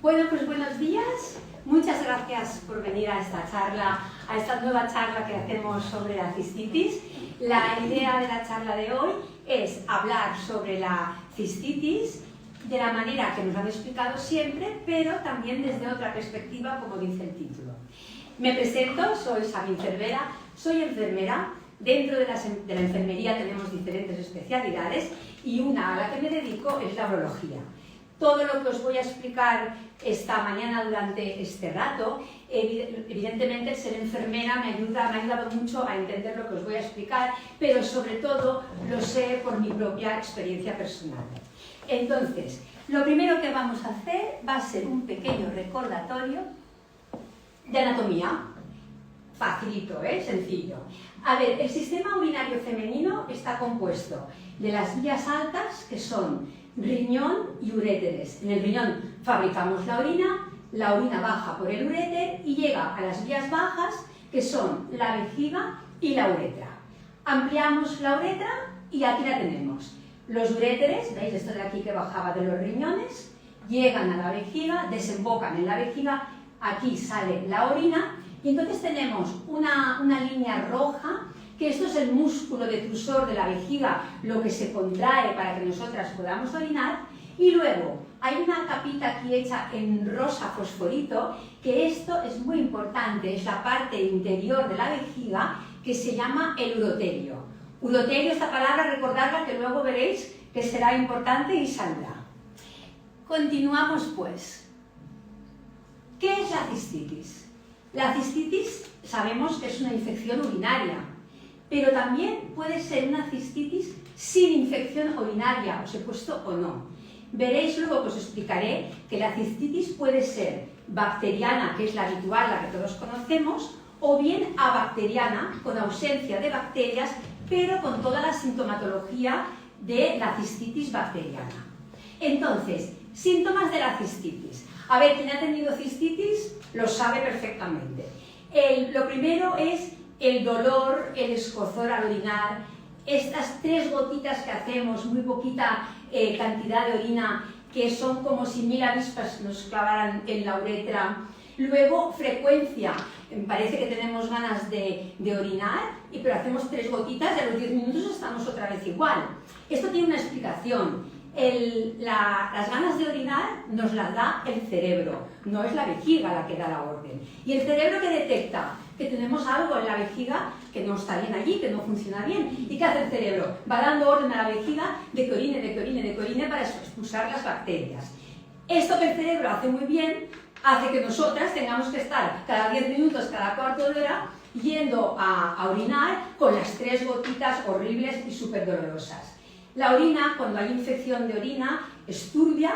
Bueno, pues buenos días. Muchas gracias por venir a esta charla, a esta nueva charla que hacemos sobre la cistitis. La idea de la charla de hoy es hablar sobre la cistitis de la manera que nos han explicado siempre, pero también desde otra perspectiva, como dice el título. Me presento, soy Sabin Cervera, soy enfermera. Dentro de la enfermería tenemos diferentes especialidades y una a la que me dedico es la urología. Todo lo que os voy a explicar esta mañana durante este rato, evidentemente el ser enfermera me ha ayudado mucho a entender lo que os voy a explicar, pero sobre todo lo sé por mi propia experiencia personal. Entonces, lo primero que vamos a hacer va a ser un pequeño recordatorio de anatomía. Facilito, sencillo. A ver, el sistema urinario femenino está compuesto de las vías altas, que son riñón y uréteres. En el riñón fabricamos la orina baja por el uréter y llega a las vías bajas, que son la vejiga y la uretra. Ampliamos la uretra y aquí la tenemos. Los uréteres, ¿veis? Esto de aquí que bajaba de los riñones, llegan a la vejiga, desembocan en la vejiga, aquí sale la orina. Y entonces tenemos una línea roja, que esto es el músculo detrusor de la vejiga, lo que se contrae para que nosotras podamos orinar, y luego hay una capita aquí hecha en rosa fosforito, que esto es muy importante, es la parte interior de la vejiga, que se llama el uroterio. Uroterio, esta palabra, recordadla que luego veréis que será importante y saldrá. Continuamos pues. ¿Qué es la cistitis? La cistitis sabemos que es una infección urinaria, pero también puede ser una cistitis sin infección urinaria, os he puesto o no. Veréis luego que os explicaré que la cistitis puede ser bacteriana, que es la habitual, la que todos conocemos, o bien abacteriana, con ausencia de bacterias, pero con toda la sintomatología de la cistitis bacteriana. Entonces, síntomas de la cistitis. A ver, quien ha tenido cistitis lo sabe perfectamente. Lo primero es el dolor, el escozor al orinar, estas 3 gotitas que hacemos, muy poquita cantidad de orina, que son como si 1000 avispas nos clavaran en la uretra. Luego, frecuencia, parece que tenemos ganas de orinar, pero hacemos 3 gotitas y a los 10 minutos estamos otra vez igual. Esto tiene una explicación. Las ganas de orinar nos las da el cerebro, no es la vejiga la que da la orden. Y el cerebro que detecta que tenemos algo en la vejiga que no está bien allí, que no funciona bien. ¿Y qué hace el cerebro? Va dando orden a la vejiga de que orine para expulsar las bacterias. Esto que el cerebro hace muy bien hace que nosotras tengamos que estar cada 10 minutos, cada cuarto de hora, yendo a orinar con las 3 gotitas horribles y súper dolorosas. La orina, cuando hay infección de orina, es turbia,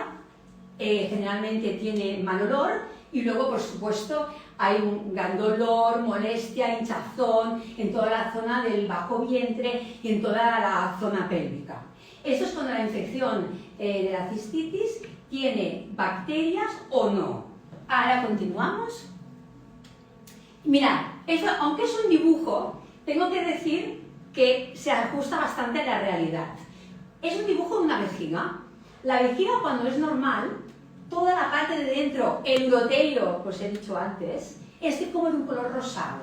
generalmente tiene mal olor y luego, por supuesto, hay un gran dolor, molestia, hinchazón en toda la zona del bajo vientre y en toda la zona pélvica. Esto es cuando la infección de la cistitis tiene bacterias o no. Ahora continuamos. Mirad, aunque es un dibujo, tengo que decir que se ajusta bastante a la realidad. Es un dibujo de una vejiga. La vejiga, cuando es normal, toda la parte de dentro, el uroterio, pues he dicho antes, es como de un color rosado.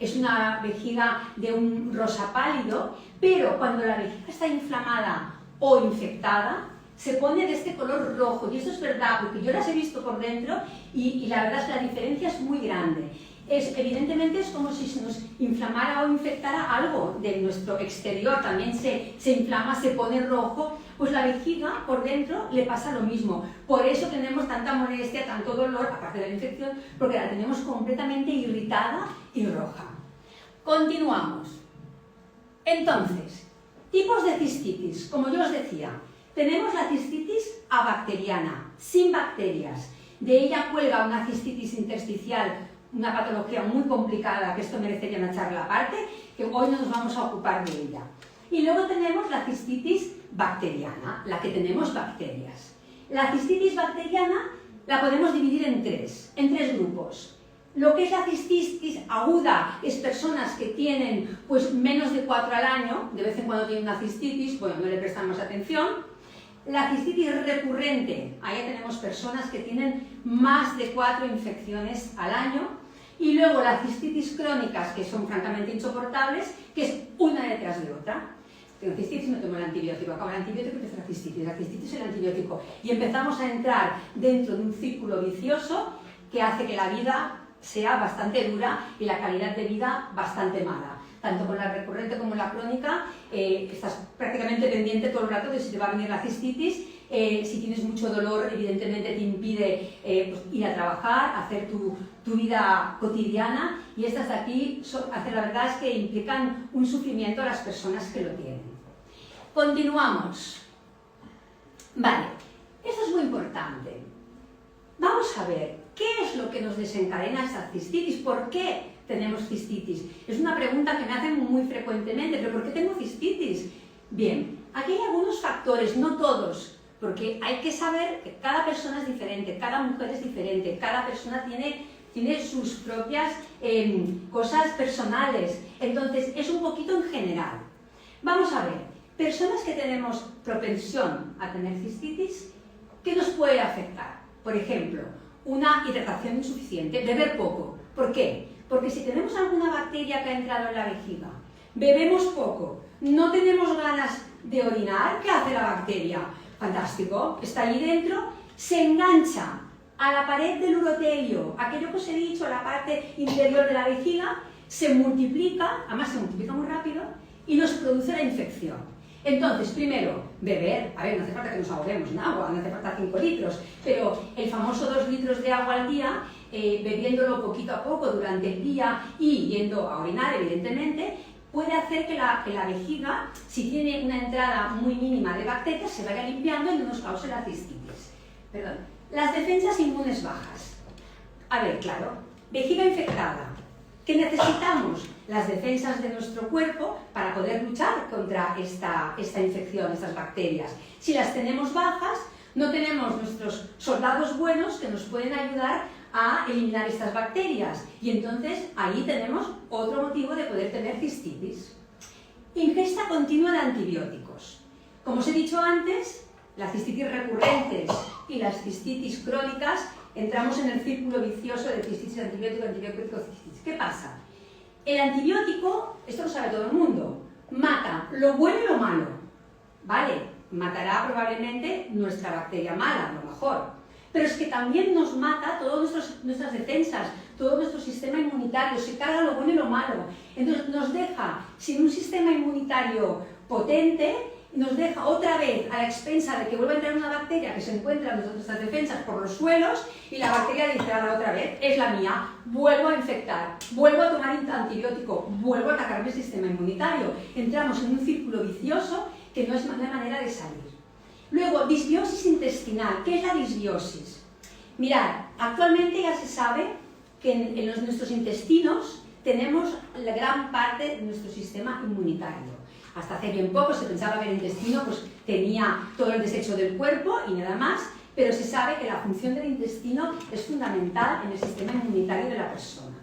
Es una vejiga de un rosa pálido, pero cuando la vejiga está inflamada o infectada, se pone de este color rojo. Y eso es verdad, porque yo las he visto por dentro y la verdad es que la diferencia es muy grande. Evidentemente es como si se nos inflamara o infectara algo de nuestro exterior, también se inflama, se pone rojo, pues la vejiga por dentro le pasa lo mismo. Por eso tenemos tanta molestia, tanto dolor, aparte de la infección, porque la tenemos completamente irritada y roja. Continuamos. Entonces, tipos de cistitis, como yo os decía, tenemos la cistitis abacteriana, sin bacterias. De ella cuelga una cistitis intersticial, una patología muy complicada, que esto merecería una charla aparte, que hoy no nos vamos a ocupar de ella. Y luego tenemos la cistitis bacteriana, la que tenemos bacterias. La cistitis bacteriana la podemos dividir en tres grupos. Lo que es la cistitis aguda es personas que tienen pues menos de 4 al año, de vez en cuando tienen una cistitis, bueno, no le prestamos atención. La cistitis recurrente, ahí tenemos personas que tienen más de 4 infecciones al año. Y luego las cistitis crónicas, que son francamente insoportables, que es una detrás de otra. Tengo cistitis, no tomo el antibiótico, acabo el antibiótico y empieza la cistitis el antibiótico. Y empezamos a entrar dentro de un círculo vicioso que hace que la vida sea bastante dura y la calidad de vida bastante mala. Tanto con la recurrente como la crónica, estás prácticamente pendiente todo el rato de si te va a venir la cistitis. Si tienes mucho dolor, evidentemente te impide pues, ir a trabajar, hacer tu vida cotidiana, y estas de aquí, la verdad es que implican un sufrimiento a las personas que lo tienen. Continuamos. Vale, esto es muy importante. Vamos a ver, ¿qué es lo que nos desencadena esta cistitis? ¿Por qué tenemos cistitis? Es una pregunta que me hacen muy frecuentemente, ¿pero por qué tengo cistitis? Bien, aquí hay algunos factores, no todos, porque hay que saber que cada persona es diferente, cada mujer es diferente, cada persona tiene sus propias cosas personales, entonces es un poquito en general. Vamos a ver, personas que tenemos propensión a tener cistitis, ¿qué nos puede afectar? Por ejemplo, una hidratación insuficiente, beber poco. ¿Por qué? Porque si tenemos alguna bacteria que ha entrado en la vejiga, bebemos poco, no tenemos ganas de orinar, ¿qué hace la bacteria? Fantástico, está allí dentro, se engancha a la pared del urotelio, aquello que os he dicho, la parte interior de la vejiga, se multiplica, además se multiplica muy rápido, y nos produce la infección. Entonces, primero, beber, a ver, no hace falta que nos ahoguemos en agua, no hace falta 5 litros, pero el famoso 2 litros de agua al día, bebiéndolo poquito a poco durante el día y yendo a orinar, evidentemente, puede hacer que la vejiga, si tiene una entrada muy mínima de bacterias, se vaya limpiando y no nos cause la cistitis. Perdón. Las defensas inmunes bajas. A ver, claro, vejiga infectada. ¿Qué necesitamos? Las defensas de nuestro cuerpo para poder luchar contra esta infección, estas bacterias. Si las tenemos bajas, no tenemos nuestros soldados buenos que nos pueden ayudar a eliminar estas bacterias. Y entonces ahí tenemos otro motivo de poder tener cistitis. Ingesta continua de antibióticos. Como os he dicho antes, las cistitis recurrentes y las cistitis crónicas entramos en el círculo vicioso de cistitis, antibiótico, antibiótico, cistitis. ¿Qué pasa? El antibiótico, esto lo sabe todo el mundo, mata lo bueno y lo malo, ¿vale? Matará probablemente nuestra bacteria mala, a lo mejor, pero es que también nos mata todas nuestras defensas, todo nuestro sistema inmunitario, se carga lo bueno y lo malo. Entonces nos deja sin un sistema inmunitario potente, nos deja otra vez a la expensa de que vuelva a entrar una bacteria que se encuentra en nuestras defensas por los suelos, y la bacteria dice a la otra vez, es la mía, vuelvo a infectar, vuelvo a tomar antibiótico, vuelvo a atacar mi sistema inmunitario. Entramos en un círculo vicioso que no es una manera de salir. Luego, disbiosis intestinal. ¿Qué es la disbiosis? Mirad, actualmente ya se sabe que en nuestros intestinos tenemos la gran parte de nuestro sistema inmunitario. Hasta hace bien poco se pensaba que el intestino pues, tenía todo el desecho del cuerpo y nada más, pero se sabe que la función del intestino es fundamental en el sistema inmunitario de la persona.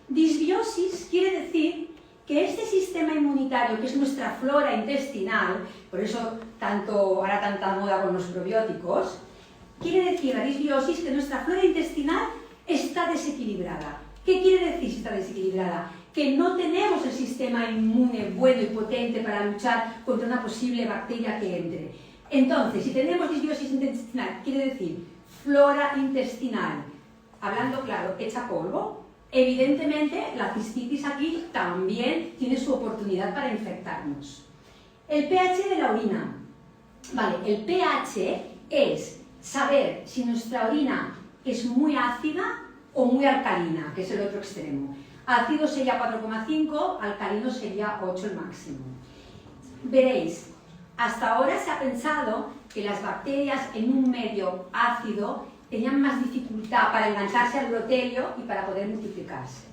Disbiosis quiere decir que este sistema inmunitario, que es nuestra flora intestinal, por eso ahora tanta moda con los probióticos, quiere decir la disbiosis que nuestra flora intestinal está desequilibrada. ¿Qué quiere decir si está desequilibrada? Que no tenemos el sistema inmune bueno y potente para luchar contra una posible bacteria que entre. Entonces, si tenemos disbiosis intestinal, quiere decir flora intestinal, hablando claro, hecha polvo, evidentemente la cistitis aquí también tiene su oportunidad para infectarnos. El pH de la orina. Vale, el pH es saber si nuestra orina es muy ácida o muy alcalina, que es el otro extremo. Ácido sería 4,5, alcalino sería 8 el máximo. Veréis, hasta ahora se ha pensado que las bacterias en un medio ácido tenían más dificultad para engancharse al urotelio y para poder multiplicarse.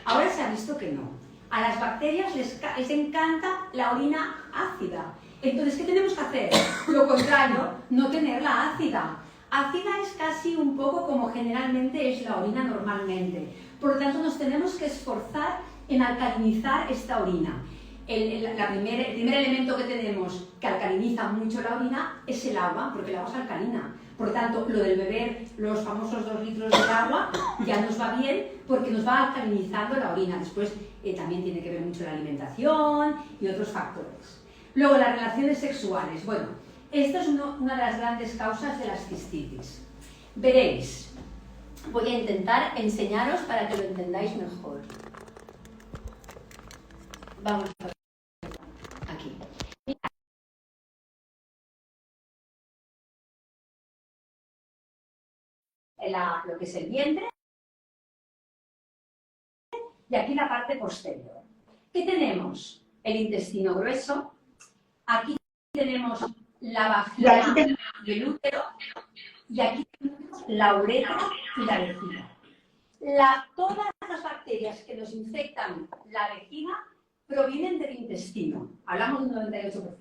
Ahora se ha visto que no. A las bacterias les encanta la orina ácida. Entonces, ¿qué tenemos que hacer? Lo contrario, no tenerla ácida. Ácida es casi un poco como generalmente es la orina normalmente. Por lo tanto, nos tenemos que esforzar en alcalinizar esta orina. el primer elemento que tenemos que alcaliniza mucho la orina es el agua, porque el agua es alcalina. Por lo tanto, lo del beber los famosos 2 litros de agua ya nos va bien porque nos va alcalinizando la orina. Después también tiene que ver mucho la alimentación y otros factores. Luego, las relaciones sexuales. Bueno, esto es una de las grandes causas de las cistitis. Veréis, voy a intentar enseñaros para que lo entendáis mejor. Vamos a ver. Aquí. Lo que es el vientre y aquí la parte posterior. ¿Qué tenemos? El intestino grueso, aquí tenemos la vagina y el útero y aquí tenemos la uretra y la vejiga. Todas las bacterias que nos infectan la vejiga provienen del intestino, hablamos de un 98%.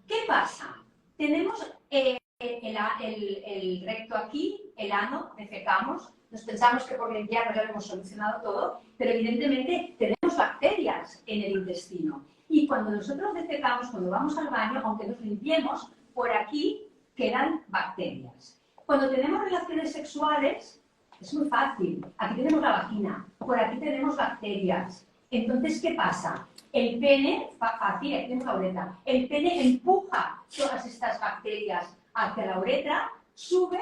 ¿Qué pasa? Tenemos el recto aquí, el ano, defecamos, nos pensamos que por limpiarnos ya lo hemos solucionado todo, pero evidentemente tenemos bacterias en el intestino. Y cuando nosotros defecamos, cuando vamos al baño, aunque nos limpiemos, por aquí quedan bacterias. Cuando tenemos relaciones sexuales, es muy fácil. Aquí tenemos la vagina, por aquí tenemos bacterias. Entonces, ¿qué pasa? El pene, fácil, aquí tenemos la uretra, el pene empuja todas estas bacterias hacia la uretra, sube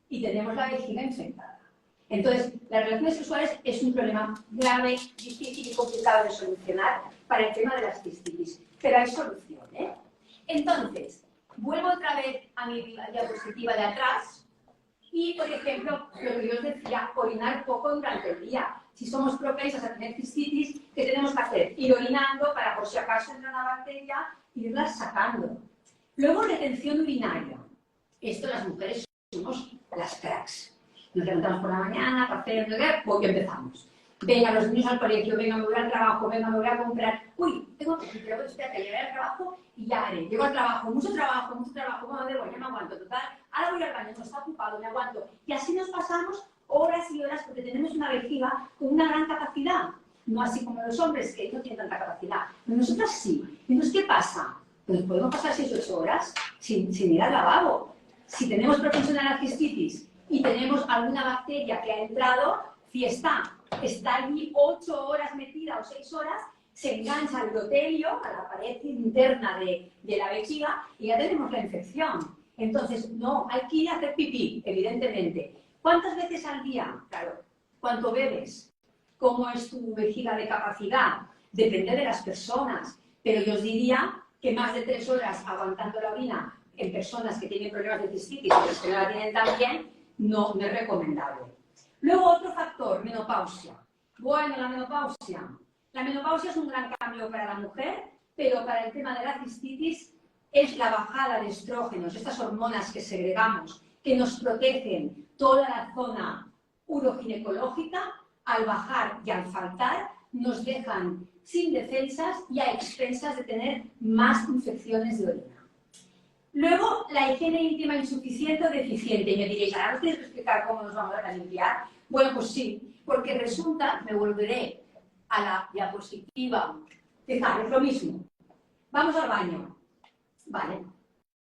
y tenemos la vejiga infectada. Entonces, las relaciones sexuales es un problema grave, difícil y complicado de solucionar para el tema de las cistitis, pero hay solución, ¿eh? Entonces, vuelvo otra vez a mi diapositiva de atrás y, por ejemplo, lo que yo os decía, orinar poco durante el día. Si somos propensas a tener cistitis, ¿qué tenemos que hacer? Ir orinando para, por si acaso entra una bacteria, irla sacando. Luego, retención urinaria. Esto las mujeres somos las cracks. Nos levantamos por la mañana, café, pues empezamos. Venga, los niños al colegio, venga, me voy al trabajo, venga, me voy a comprar. Uy, tengo que decir, pero espérate, llegaré al trabajo y ya haré. Llego al trabajo, mucho trabajo, bueno, de ya me aguanto, total. Ahora voy al baño, no está ocupado, me aguanto. Y así nos pasamos horas y horas porque tenemos una vejiga con una gran capacidad. No así como los hombres, que no tienen tanta capacidad. Pero nosotras sí. Entonces, ¿qué pasa? Pues podemos pasar 6 o 8 horas sin ir al lavabo. Si tenemos propensión a la cistitis y tenemos alguna bacteria que ha entrado, fiesta, está allí 8 horas metida o 6 horas, se engancha al urotelio, a la pared interna de la vejiga y ya tenemos la infección. Entonces, no, hay que ir a hacer pipí, evidentemente. ¿Cuántas veces al día? Claro, ¿cuánto bebes? ¿Cómo es tu vejiga de capacidad? Depende de las personas, pero yo os diría que más de 3 horas aguantando la orina en personas que tienen problemas de cistitis y los que no la tienen también, no es recomendable. Luego otro factor, menopausia. Bueno, la menopausia. La menopausia es un gran cambio para la mujer, pero para el tema de la cistitis es la bajada de estrógenos, estas hormonas que segregamos, que nos protegen toda la zona uroginecológica, al bajar y al faltar, nos dejan sin defensas y a expensas de tener más infecciones de orina. Luego, la higiene íntima insuficiente o deficiente. Y me diréis, ¿ahora os tienes que explicar cómo nos vamos a limpiar? Bueno, pues sí, porque resulta, me volveré a la diapositiva. Fijaros, lo mismo. Vamos al baño. Vale,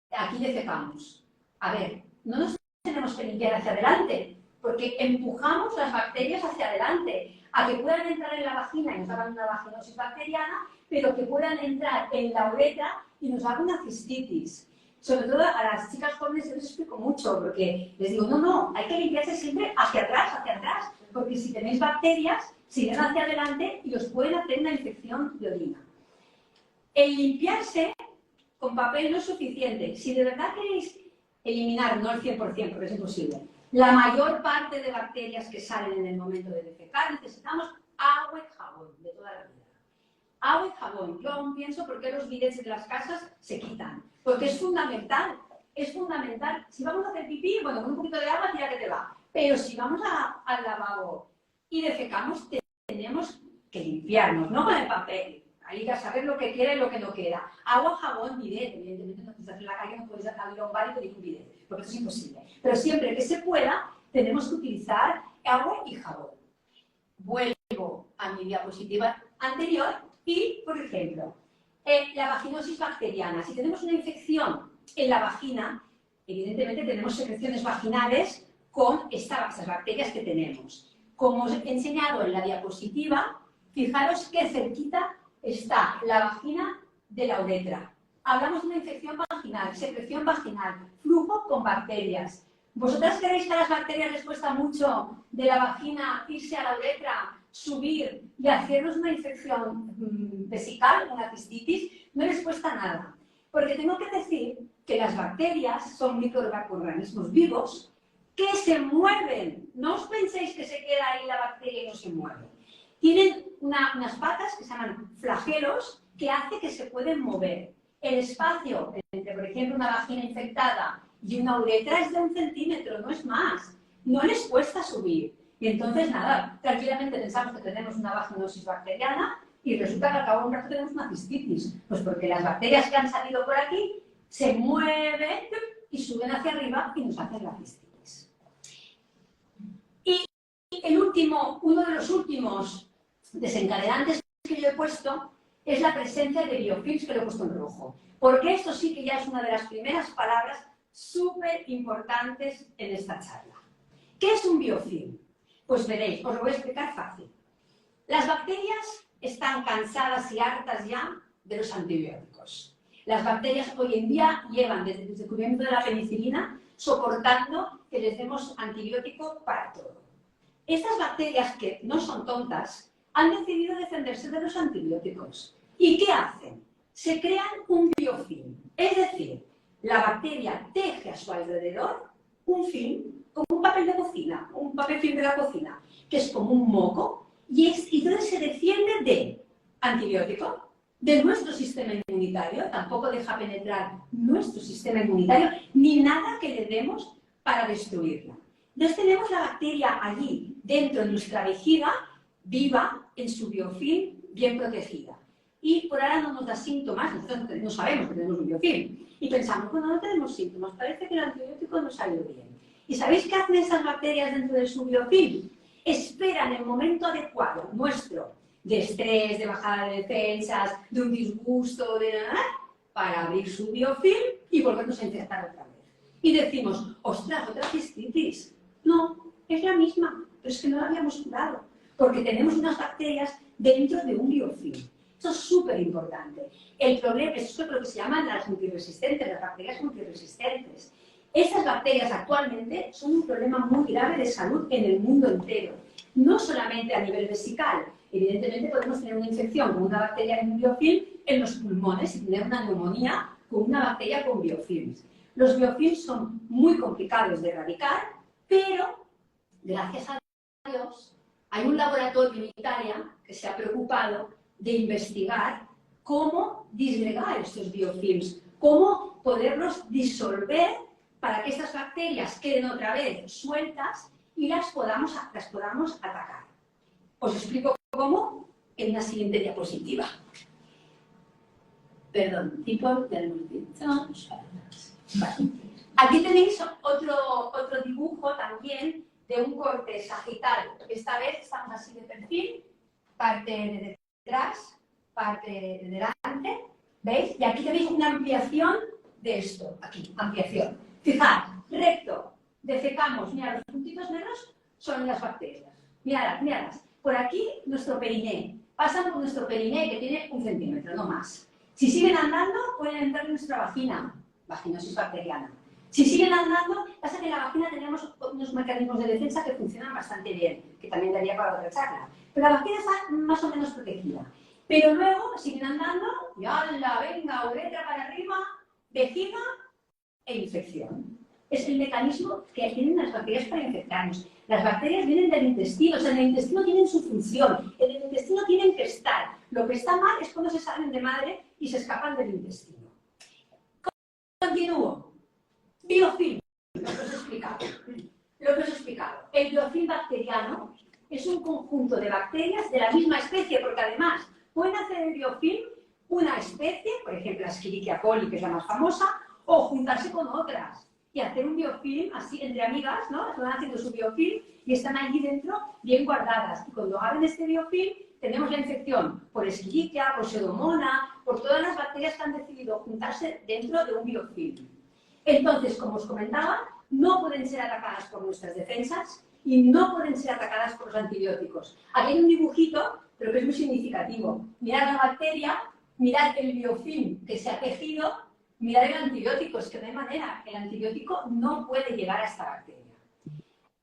aquí defecamos. A ver, no nos tenemos que limpiar hacia adelante, porque empujamos las bacterias hacia adelante, a que puedan entrar en la vagina y nos hagan una vaginosis bacteriana, pero que puedan entrar en la uretra y nos hagan una cistitis. Sobre todo a las chicas jóvenes yo les explico mucho, porque les digo, no, hay que limpiarse siempre hacia atrás, porque si tenéis bacterias, se irán hacia adelante y os pueden hacer una infección de orina. El limpiarse con papel no es suficiente. Si de verdad queréis eliminar, no el 100%, porque es imposible, la mayor parte de bacterias que salen en el momento de defecar, necesitamos agua y jabón de toda la vida. Agua y jabón. Yo aún pienso por qué los bidets de las casas se quitan. Porque es fundamental. Es fundamental. Si vamos a hacer pipí, bueno, con un poquito de agua, tira que te va. Pero si vamos al lavabo y defecamos, tenemos que limpiarnos, no con el papel. Ahí a saber lo que queda y lo que no queda. Agua, jabón, bidet. Evidentemente, no estás en la calle, no puedes ir a un bar y pedir un bidet, porque eso es imposible. Pero siempre que se pueda, tenemos que utilizar agua y jabón. Vuelvo a mi diapositiva anterior Y, por ejemplo, la vaginosis bacteriana. Si tenemos una infección en la vagina, evidentemente tenemos secreciones vaginales con estas bacterias que tenemos. Como os he enseñado en la diapositiva, fijaros qué cerquita está la vagina de la uretra. Hablamos de una infección vaginal, secreción vaginal, flujo con bacterias. ¿Vosotras creéis que a las bacterias les cuesta mucho de la vagina irse a la uretra, subir y hacernos una infección vesical, una cistitis? No les cuesta nada. Porque tengo que decir que las bacterias son microorganismos vivos que se mueven. No os penséis que se queda ahí la bacteria y no se mueve. Tienen unas patas que se llaman flagelos que hace que se pueden mover. El espacio entre, por ejemplo, una vagina infectada y una uretra es de 1 centímetro, no es más. No les cuesta subir. Y entonces, nada, tranquilamente pensamos que tenemos una vaginosis bacteriana y resulta que al cabo de un rato tenemos una cistitis. Pues porque las bacterias que han salido por aquí se mueven y suben hacia arriba y nos hacen la cistitis. Y uno de los últimos desencadenantes que yo he puesto es la presencia de biofilms, que lo he puesto en rojo. Porque esto sí que ya es una de las primeras palabras súper importantes en esta charla. ¿Qué es un biofilm? Pues veréis, os lo voy a explicar fácil. Las bacterias están cansadas y hartas ya de los antibióticos. Las bacterias hoy en día llevan desde el descubrimiento de la penicilina soportando que les demos antibiótico para todo. Estas bacterias, que no son tontas, han decidido defenderse de los antibióticos. ¿Y qué hacen? Se crean un biofilm. Es decir, la bacteria teje a su alrededor un film, como un papel de cocina, un papel film de la cocina, que es como un moco, y entonces se defiende de antibiótico, de nuestro sistema inmunitario, tampoco deja penetrar nuestro sistema inmunitario, ni nada que le demos para destruirla. Entonces tenemos la bacteria allí, dentro de nuestra vejiga, viva, en su biofilm, bien protegida. Y por ahora no nos da síntomas, nosotros no sabemos que tenemos un biofilm. Y pensamos, bueno, no tenemos síntomas, parece que el antibiótico nos ha ido bien. ¿Y sabéis qué hacen esas bacterias dentro de su biofilm? Esperan el momento adecuado, nuestro, de estrés, de bajada de defensas, de un disgusto, para abrir su biofilm y volvernos a infectar otra vez. Y decimos, ostras, otra cistitis. No, es la misma, pero es que no la habíamos curado, porque tenemos unas bacterias dentro de un biofilm. Esto es súper importante. El problema es lo que se llaman las multiresistentes, las bacterias multiresistentes. Estas bacterias actualmente son un problema muy grave de salud en el mundo entero. No solamente a nivel vesical. Evidentemente podemos tener una infección con una bacteria con biofilm en los pulmones y tener una neumonía con una bacteria con biofilms. Los biofilms son muy complicados de erradicar, pero gracias a Dios hay un laboratorio en Italia que se ha preocupado de investigar cómo disgregar estos biofilms, cómo poderlos disolver para que estas bacterias queden otra vez sueltas y las podamos atacar. Os explico cómo en una siguiente diapositiva. Perdón, vale. Aquí tenéis otro dibujo también de un corte sagital. Esta vez estamos así de perfil, parte de detrás, parte de delante, ¿veis? Y aquí tenéis una ampliación de esto, aquí, ampliación. Fijad, recto, defecamos, mirad, los puntitos negros son las bacterias. Miradlas. Por aquí, nuestro periné. Pasan por nuestro periné, que tiene 1 centímetro, no más. Si siguen andando, pueden entrar en nuestra vagina, vaginosis bacteriana. Si siguen andando, pasa que en la vagina tenemos unos mecanismos de defensa que funcionan bastante bien, que también daría para otra charla. Pero la vagina está más o menos protegida. Pero luego siguen andando, y ¡hala! Venga, uretra para arriba, vejiga e infección. Es el mecanismo que tienen las bacterias para infectarnos. Las bacterias vienen del intestino, o sea, en el intestino tienen su función, en el intestino tienen que estar. Lo que está mal es cuando se salen de madre y se escapan del intestino. Continúo. Biofilm, lo que os he explicado. El biofilm bacteriano es un conjunto de bacterias de la misma especie, porque además pueden hacer el biofilm una especie, por ejemplo la Escherichia coli, que es la más famosa, o juntarse con otras y hacer un biofilm así entre amigas, ¿no? Van haciendo su biofilm y están allí dentro bien guardadas. Y cuando abren este biofilm, tenemos la infección por Escherichia, por Pseudomonas, por todas las bacterias que han decidido juntarse dentro de un biofilm. Entonces, como os comentaba, no pueden ser atacadas por nuestras defensas y no pueden ser atacadas por los antibióticos. Aquí hay un dibujito, pero que es muy significativo. Mirad la bacteria, mirad el biofilm que se ha tejido, mirad el antibiótico, es que no hay manera, el antibiótico no puede llegar a esta bacteria.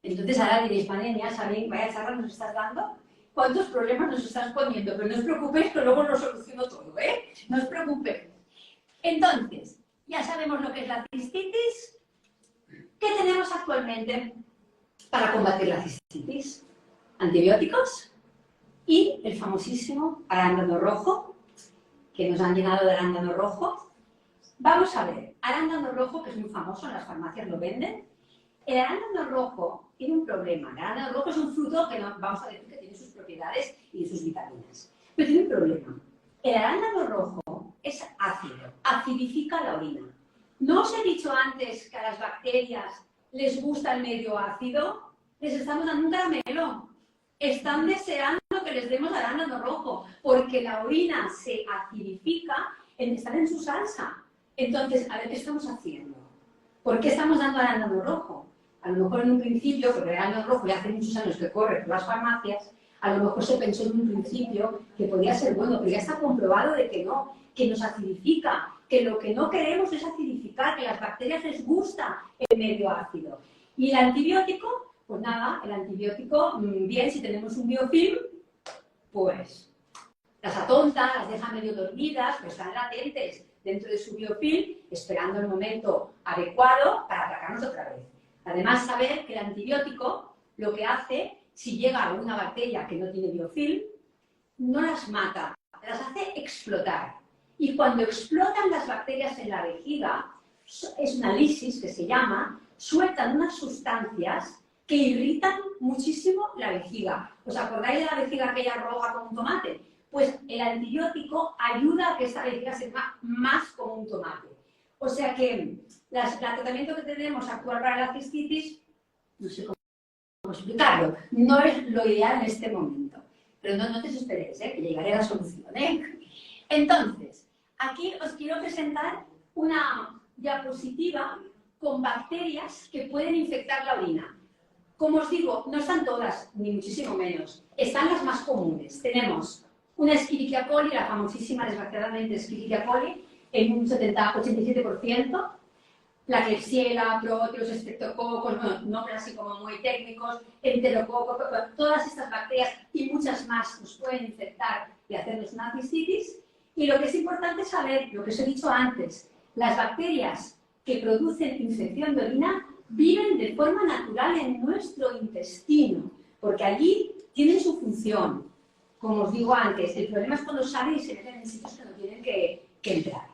Entonces ahora diréis, madre mía, ¿sabéis? Vaya charla nos estás dando, ¿cuántos problemas nos estás poniendo? Pero no os preocupéis que luego lo soluciono todo, ¿eh? No os preocupéis. Entonces, ya sabemos lo que es la cistitis. ¿Qué tenemos actualmente para combatir la cistitis? Antibióticos y el famosísimo arándano rojo, que nos han llenado de arándano rojo. Vamos a ver, arándano rojo, que es muy famoso, en las farmacias lo venden. El arándano rojo tiene un problema. El arándano rojo es un fruto que no, vamos a decir que tiene sus propiedades y sus vitaminas. Pero tiene un problema. El arándano rojo es ácido, acidifica la orina. ¿No os he dicho antes que a las bacterias les gusta el medio ácido? Les estamos dando un caramelo. Están deseando que les demos arándano rojo, porque la orina se acidifica, están en su salsa. Entonces, a ver, ¿qué estamos haciendo? ¿Por qué estamos dando arándano rojo? A lo mejor en un principio, porque el arándano rojo ya hace muchos años que corre por las farmacias, a lo mejor se pensó en un principio que podía ser bueno, pero ya está comprobado de que no, que nos acidifica, que lo que no queremos es acidificar, que a las bacterias les gusta el medio ácido. Y el antibiótico, pues nada, el antibiótico, bien, si tenemos un biofilm, pues las atonta, las deja medio dormidas, pues están latentes dentro de su biofilm, esperando el momento adecuado para atacarnos otra vez. Además, saber que el antibiótico lo que hace, si llega a una bacteria que no tiene biofilm, no las mata, las hace explotar. Y cuando explotan las bacterias en la vejiga, es una lisis que se llama, sueltan unas sustancias que irritan muchísimo la vejiga. ¿Os acordáis de la vejiga aquella roja como un tomate? Pues el antibiótico ayuda a que esta vejiga se vea más como un tomate. O sea que el tratamiento que tenemos actual para la cistitis, no sé cómo explicarlo, no es lo ideal en este momento. Pero no te desesperéis, que llegaré a la solución. Entonces, aquí os quiero presentar una diapositiva con bacterias que pueden infectar la orina. Como os digo, no están todas, ni muchísimo menos. Están las más comunes. Tenemos una Escherichia coli, la famosísima, desgraciadamente, Escherichia coli, en un 87%. La Klebsiella, Proteus, Streptococcus, bueno, nombres así como muy técnicos, Enterococos, todas estas bacterias y muchas más nos pueden infectar y hacernos una cistitis. Y lo que es importante saber, lo que os he dicho antes, las bacterias que producen infección de orina viven de forma natural en nuestro intestino, porque allí tienen su función. Como os digo antes, el problema es cuando salen y se meten en sitios que no tienen que entrar.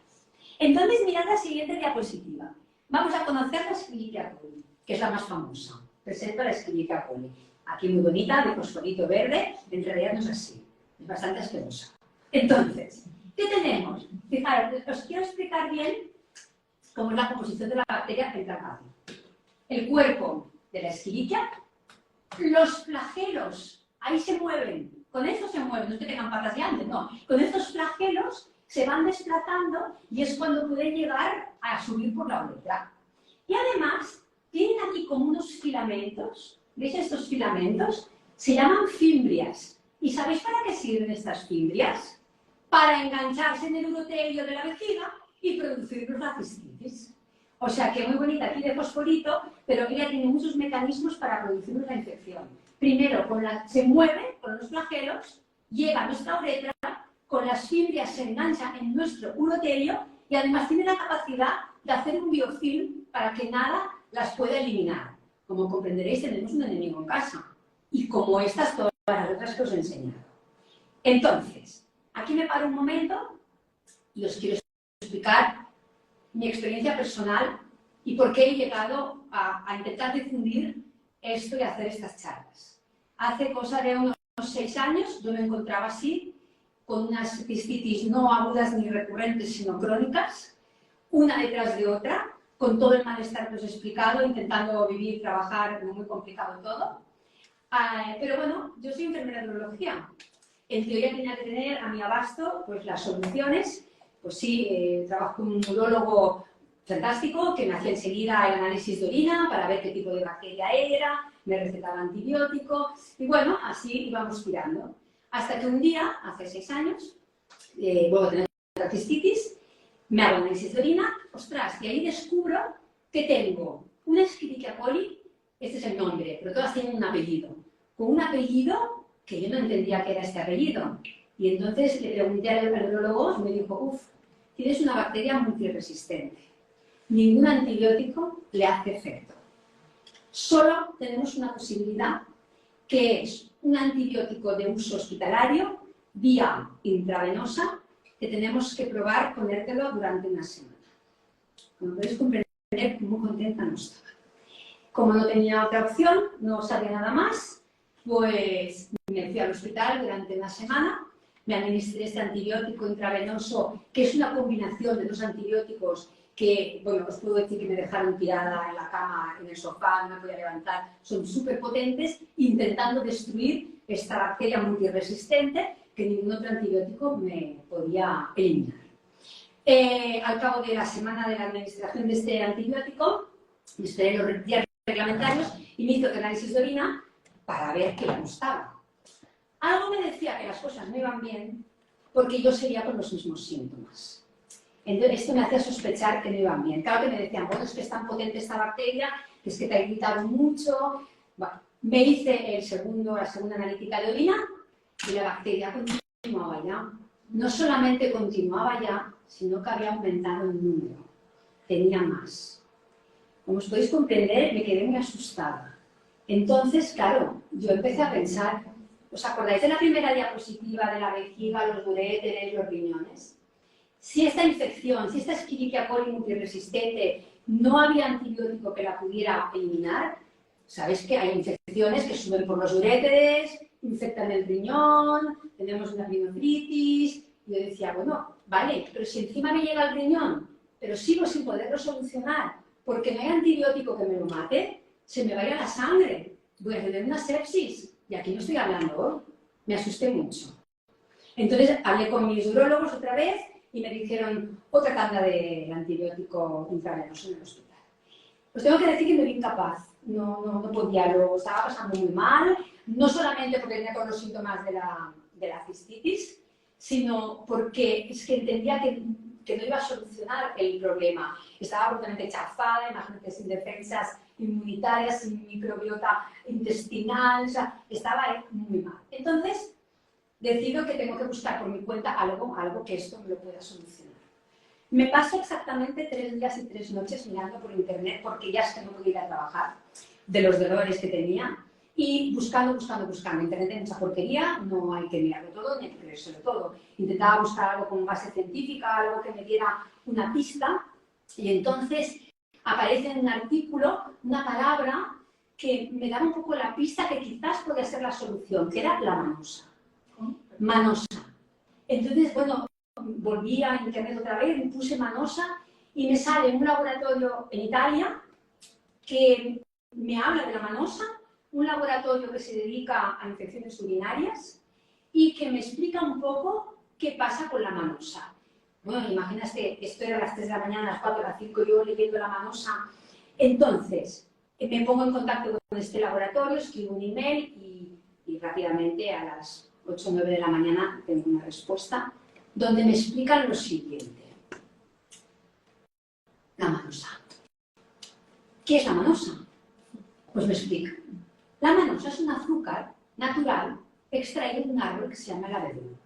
Entonces, mirad la siguiente diapositiva. Vamos a conocer la Escherichia coli, que es la más famosa. Presento la Escherichia coli. Aquí muy bonita, de fosforito verde, en realidad no es así. Es bastante asquerosa. Entonces, ¿qué tenemos? Fijaros, os quiero explicar bien cómo es la composición de la bacteria central. El cuerpo de la Escherichia, los flagelos, ahí se mueven. Con estos se mueven, no es que tengan patas grandes, no. Con estos flagelos se van desplazando y es cuando pueden llegar a subir por la uretra. Y además, tienen aquí como unos filamentos. ¿Veis estos filamentos? Se llaman fimbrias. ¿Y sabéis para qué sirven estas fimbrias? Para engancharse en el urotelio de la vejiga y producirnos la cistitis. O sea que muy bonita aquí de fosforito, pero ella tiene muchos mecanismos para producirnos la infección. Primero, se mueve con los flagelos, llega a nuestra uretra, con las fimbrias se enganchan en nuestro urotelio y además tiene la capacidad de hacer un biofilm para que nada las pueda eliminar. Como comprenderéis, tenemos un enemigo en casa. Y como estas, todas las otras que os he enseñado. Entonces, aquí me paro un momento y os quiero explicar mi experiencia personal y por qué he llegado a intentar difundir esto y hacer estas charlas. Hace cosa de unos 6 años yo me encontraba así, con unas cistitis no agudas ni recurrentes, sino crónicas, una detrás de otra, con todo el malestar que os he explicado, intentando vivir, trabajar, muy complicado todo. Pero bueno, yo soy enfermera de urología En teoría tenía que tener a mi abasto pues, las soluciones. Pues sí, trabajo con un urólogo fantástico que me hacía enseguida el análisis de orina para ver qué tipo de bacteria era, me recetaba antibiótico y bueno, así íbamos tirando. Hasta que un día, hace 6 años, vuelvo a tener la cistitis, me hago análisis de orina, ostras, y ahí descubro que tengo una Escherichia coli, este es el nombre, pero todas tienen un apellido, con un apellido que yo no entendía que era este apellido. Y entonces le pregunté al urologo y me dijo, uff, tienes una bacteria multiresistente. Ningún antibiótico le hace efecto. Solo tenemos una posibilidad, que es un antibiótico de uso hospitalario, vía intravenosa, que tenemos que probar ponértelo durante una semana. Como podéis comprender, muy contenta no estaba. Como no tenía otra opción, no sabía nada más, pues me fui al hospital durante una semana, me administré este antibiótico intravenoso, que es una combinación de 2 antibióticos que, bueno, os puedo decir que me dejaron tirada en la cama, en el sofá, no me podía levantar, son súper potentes, intentando destruir esta bacteria multiresistente que ningún otro antibiótico me podía eliminar. Al cabo de la semana de la administración de este antibiótico, me esperé los días reglamentarios y me hizo el análisis de orina para ver qué le gustaba. Algo me decía que las cosas no iban bien porque yo seguía con los mismos síntomas. Entonces esto me hacía sospechar que no iban bien. Claro que me decían, bueno, es que es tan potente esta bacteria, que es que te ha irritado mucho. Bueno, me hice la segunda analítica de orina y la bacteria continuaba ya. No solamente continuaba ya, sino que había aumentado el número. Tenía más. Como os podéis comprender, me quedé muy asustada. Entonces, claro, yo empecé a pensar, ¿os acordáis de la primera diapositiva de la vejiga, los uréteres, los riñones? Si esta infección, si esta Escherichia coli multiresistente no había antibiótico que la pudiera eliminar, sabéis que hay infecciones que suben por los uréteres, infectan el riñón, tenemos una rinotritis. Y yo decía, bueno, vale, pero si encima me llega al riñón, pero sigo sin poderlo solucionar, porque no hay antibiótico que me lo mate, se me va a ir a la sangre, voy a tener una sepsis. Y aquí no estoy hablando, me asusté mucho. Entonces hablé con mis urólogos otra vez y me dijeron otra tanda de antibiótico intravenoso en el hospital. Os tengo que decir que me vi incapaz, no podía, lo estaba pasando muy mal, no solamente porque tenía todos los síntomas de la cistitis, sino porque es que entendía que no iba a solucionar el problema. Estaba completamente chafada, imagínate, sin defensas inmunitarias, sin microbiota intestinal, o sea, estaba muy mal. Entonces, decido que tengo que buscar por mi cuenta algo que esto me lo pueda solucionar. Me paso exactamente 3 días y 3 noches mirando por internet, porque ya es que no podía ir a trabajar, de los dolores que tenía, y buscando. Internet hay mucha porquería, no hay que mirarlo todo ni hay que creérselo todo. Intentaba buscar algo con base científica, algo que me diera una pista, y entonces aparece en un artículo una palabra que me daba un poco la pista que quizás podía ser la solución, que era la manosa. Manosa. Entonces, bueno, volví a internet otra vez, me puse manosa y me sale un laboratorio en Italia que me habla de la manosa, un laboratorio que se dedica a infecciones urinarias y que me explica un poco qué pasa con la manosa. Bueno, imagínate, esto era a las 3 de la mañana, a las 4, a las 5, yo leyendo la manosa. Entonces, me pongo en contacto con este laboratorio, escribo un email y rápidamente a las 8 o 9 de la mañana tengo una respuesta donde me explican lo siguiente. La manosa. ¿Qué es la manosa? Pues me explican. La manosa es un azúcar natural extraído de un árbol que se llama el abedul.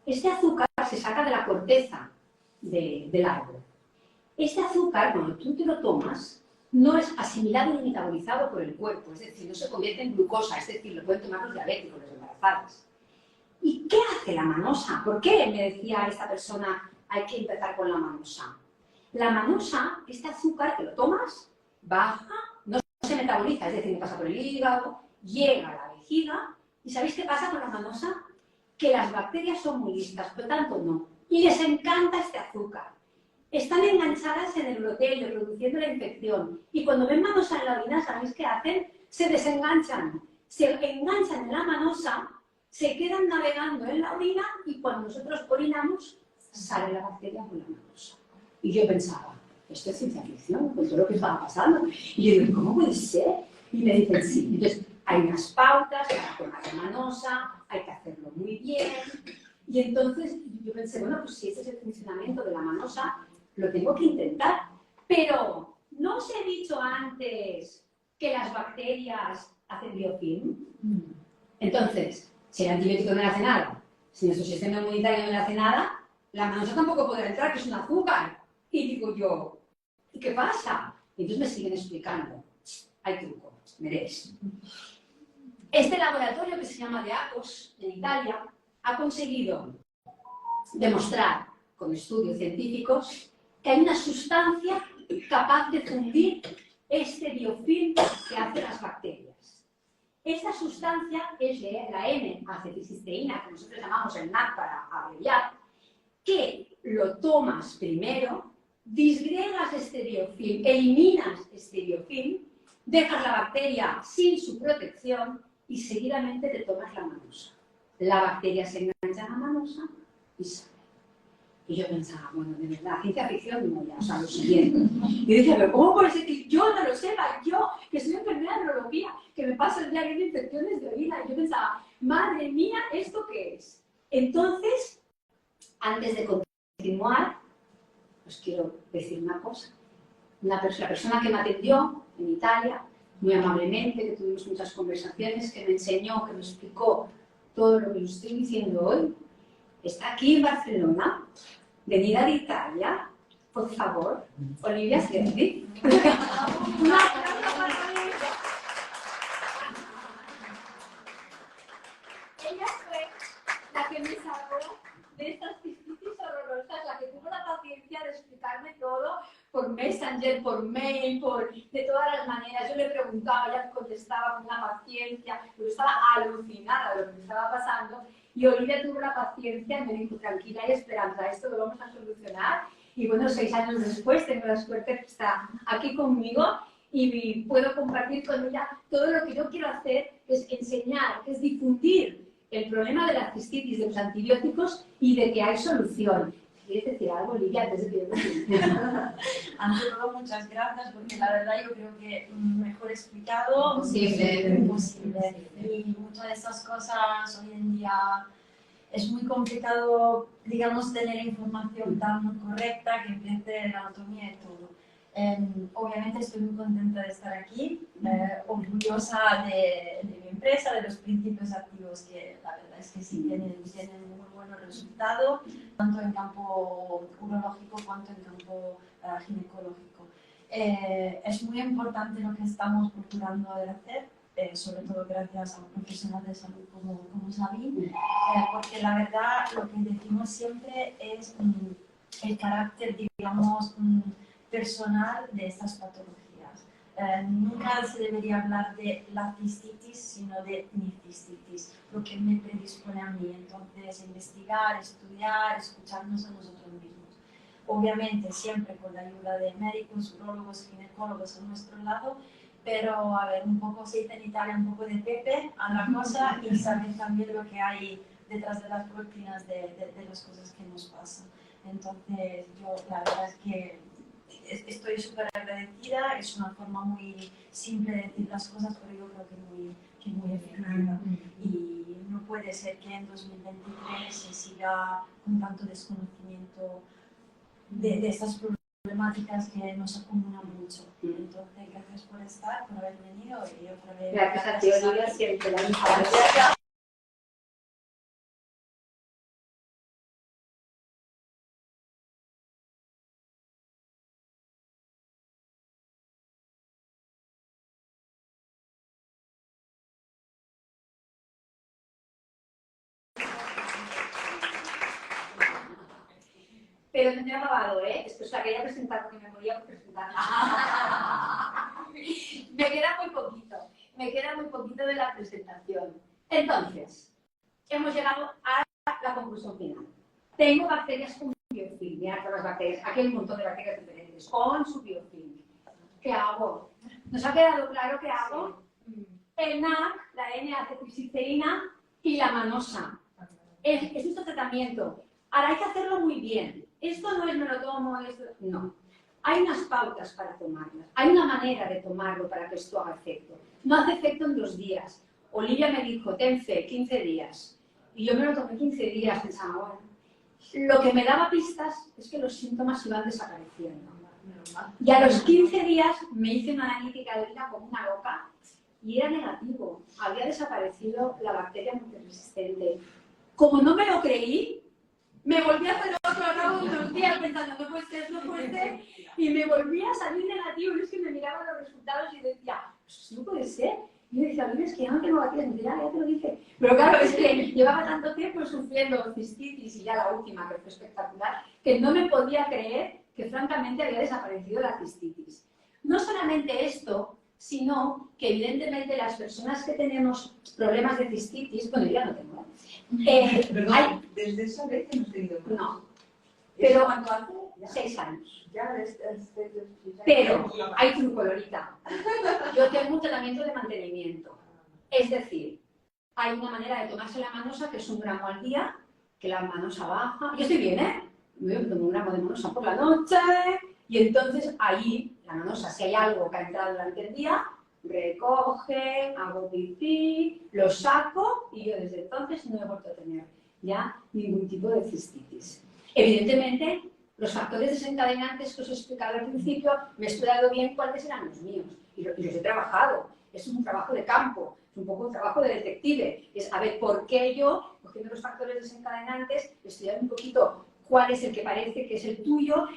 Este azúcar se saca de la corteza del árbol. Este azúcar, cuando tú te lo tomas, no es asimilado ni metabolizado por el cuerpo, es decir, no se convierte en glucosa, es decir, lo pueden tomar los diabéticos, las embarazadas. ¿Y qué hace la manosa? ¿Por qué, me decía esta persona, hay que empezar con la manosa? La manosa, este azúcar que lo tomas, baja, no se metaboliza, es decir, no pasa por el hígado, llega a la vejiga, ¿y sabéis qué pasa con la manosa? Que las bacterias son muy listas, por lo tanto no, y les encanta este azúcar. Están enganchadas en el urotelio, produciendo la infección, y cuando ven manosa en la orina, ¿sabéis qué hacen? Se desenganchan, se enganchan en la manosa, se quedan navegando en la orina y cuando nosotros orinamos sale la bacteria por la manosa. Y yo pensaba, esto es ciencia ficción, con todo lo que estaba pasando. Y yo digo, ¿cómo puede ser? Y me dicen, sí. Entonces, hay unas pautas para tomar la manosa, hay que hacerlo muy bien. Y entonces yo pensé, bueno, pues si ese es el funcionamiento de la manosa, lo tengo que intentar. Pero, ¿no os he dicho antes que las bacterias hacen biofilm? Entonces, si el antibiótico no le hace nada, si nuestro sistema inmunitario no le hace nada, la manosa tampoco podrá entrar, que es un azúcar. Y digo yo, ¿y qué pasa? Y entonces me siguen explicando. Hay truco, veréis. Este laboratorio que se llama de ACOS, en Italia, ha conseguido demostrar con estudios científicos que hay una sustancia capaz de fundir este biofilm que hacen las bacterias. Esta sustancia es la N-acetilcisteína, que nosotros llamamos el NAC para abreviar, que lo tomas primero, disgregas este biofilm, eliminas este biofilm, dejas la bacteria sin su protección y seguidamente te tomas la manosa. La bacteria se engancha a la manosa y sale. Y yo pensaba, bueno, de verdad, ciencia ficción no ya, o sea, lo siguiente. Y decía, pero ¿cómo puede ser que yo no lo sepa? Yo, que soy enfermera de neurología, que me paso el día viendo infecciones de orina. Y yo pensaba, madre mía, ¿esto qué es? Entonces, antes de continuar, os quiero decir una cosa. La persona que me atendió en Italia, muy amablemente, que tuvimos muchas conversaciones, que me enseñó, que me explicó todo lo que os estoy diciendo hoy, está aquí en Barcelona, venida de Italia, por favor, Olivia Cervi. Una aplauso para ella. Ella fue la que me salvó de estas cistitis horrorosas, la que tuvo la paciencia de explicarme todo por Messenger, por mail, de todas las maneras. Yo le preguntaba, ella contestaba con una paciencia, yo estaba alucinada de lo que me estaba pasando. Y Olivia tuvo la paciencia y me dijo, tranquila y esperanza, esto lo vamos a solucionar. Y bueno, 6 años después tengo la suerte que está aquí conmigo y puedo compartir con ella todo lo que yo quiero hacer, es enseñar, es difundir el problema de la cistitis, de los antibióticos y de que hay solución. ¿Quieres decir algo, Olivia, antes de que yo me Ante todo, muchas gracias, porque la verdad yo creo que mejor explicado imposible. Y muchas de estas cosas hoy en día es muy complicado, digamos, tener información tan correcta que empiece la anatomía y todo. Obviamente estoy muy contenta de estar aquí, orgullosa de mi empresa, de los principios activos que la verdad es que sí tienen muy buenos resultados, tanto en campo urológico cuanto en campo ginecológico. Es muy importante lo que estamos procurando de hacer, sobre todo gracias a un profesional de salud como Sabine, porque la verdad lo que decimos siempre es el carácter, digamos, personal de estas patologías. Nunca se debería hablar de la cistitis, sino de mi cistitis, lo que me predispone a mí. Entonces, investigar, estudiar, escucharnos a nosotros mismos. Obviamente, siempre con la ayuda de médicos, urólogos, ginecólogos a nuestro lado, pero a ver, un poco aceite en Italia, un poco de pepe a la cosa y saber también lo que hay detrás de las cortinas de las cosas que nos pasan. Entonces, yo la verdad es que estoy súper agradecida, es una forma muy simple de decir las cosas, pero yo creo que muy efectiva. Y no puede ser que en 2023 se siga con tanto desconocimiento de estas problemáticas que nos acumulan mucho. Entonces, gracias por estar, por haber venido y otra vez. Gracias a ti, Olivia, siempre la misma. Pero me he grabado, ¿eh? Esto es la que ya he presentado porque me moría por presentar. Me queda muy poquito de la presentación. Entonces, hemos llegado a la conclusión final. Tengo bacterias con biofilm, mirad todas las bacterias, aquí hay un montón de bacterias diferentes, con su biofilm. ¿Qué hago? ¿Nos ha quedado claro qué hago? El NAC, la N-acetilcisteína, y la manosa. Es nuestro tratamiento. Ahora hay que hacerlo muy bien. Esto no es me lo tomo, esto... no. Hay unas pautas para tomarlas. Hay una manera de tomarlo para que esto haga efecto. No hace efecto en 2 días. Olivia me dijo, ten fe, 15 días. Y yo me lo tomé 15 días pensando, bueno, lo que me daba pistas es que los síntomas iban desapareciendo. Y a los 15 días me hice una analítica de orina como una loca y era negativo. Había desaparecido la bacteria multiresistente. Como no me lo creí, me volví a hacer otro al cabo de unos días pensando, no puede ser, no puede ser. Y me volví a salir negativo. Y es que me miraba los resultados y decía, pues no puede ser. Y yo decía, es que ya no tengo bacterias. Ya te lo dije. Pero claro, es que llevaba tanto tiempo sufriendo cistitis y ya la última, que fue espectacular, que no me podía creer que francamente había desaparecido la cistitis. No solamente esto, sino que evidentemente las personas que tenemos problemas de cistitis, bueno, yo ya no tengo, Perdón, desde esa vez que hemos tenido más. no, pero ¿Cuánto hace? 6 años. Ya, Pero hay truco, Lolita. Yo tengo un tratamiento de mantenimiento. Es decir, hay una manera de tomarse la manosa que es 1 gramo al día, que la manosa baja. Yo estoy bien, ¿eh? Yo me tomo 1 gramo de manosa por la noche y entonces ahí, la manosa, si hay algo que ha entrado durante el día, recoge, hago pipí, lo saco y yo desde entonces no he vuelto a tener ya ningún tipo de cistitis. Evidentemente, los factores desencadenantes que os he explicado al principio, me he estudiado bien cuáles eran los míos y los he trabajado. Es un trabajo de campo, es un poco un trabajo de detective. Es a ver por qué yo, cogiendo los factores desencadenantes, estudiar un poquito cuál es el que parece que es el tuyo,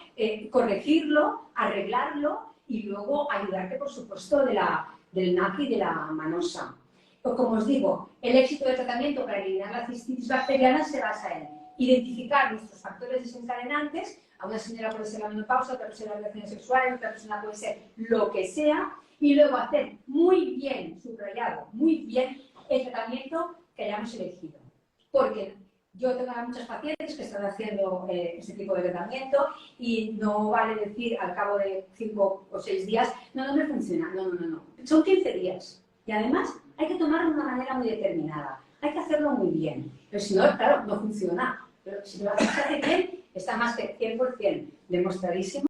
corregirlo, arreglarlo y luego ayudarte, por supuesto, del NAC y de la manosa. O como os digo, el éxito del tratamiento para eliminar la cistitis bacteriana se basa en identificar nuestros factores desencadenantes. A una señora puede ser la menopausia, otra puede ser las relaciones sexuales, otra persona puede ser lo que sea, y luego hacer muy bien, subrayado, muy bien el tratamiento que hayamos elegido. Porque yo tengo a muchas pacientes que están haciendo este tipo de tratamiento y no vale decir al cabo de 5 o 6 días, no me funciona, no. Son 15 días y además hay que tomarlo de una manera muy determinada, hay que hacerlo muy bien, pero si no, claro, no funciona. Pero si lo haces bien, está más que 100% demostradísimo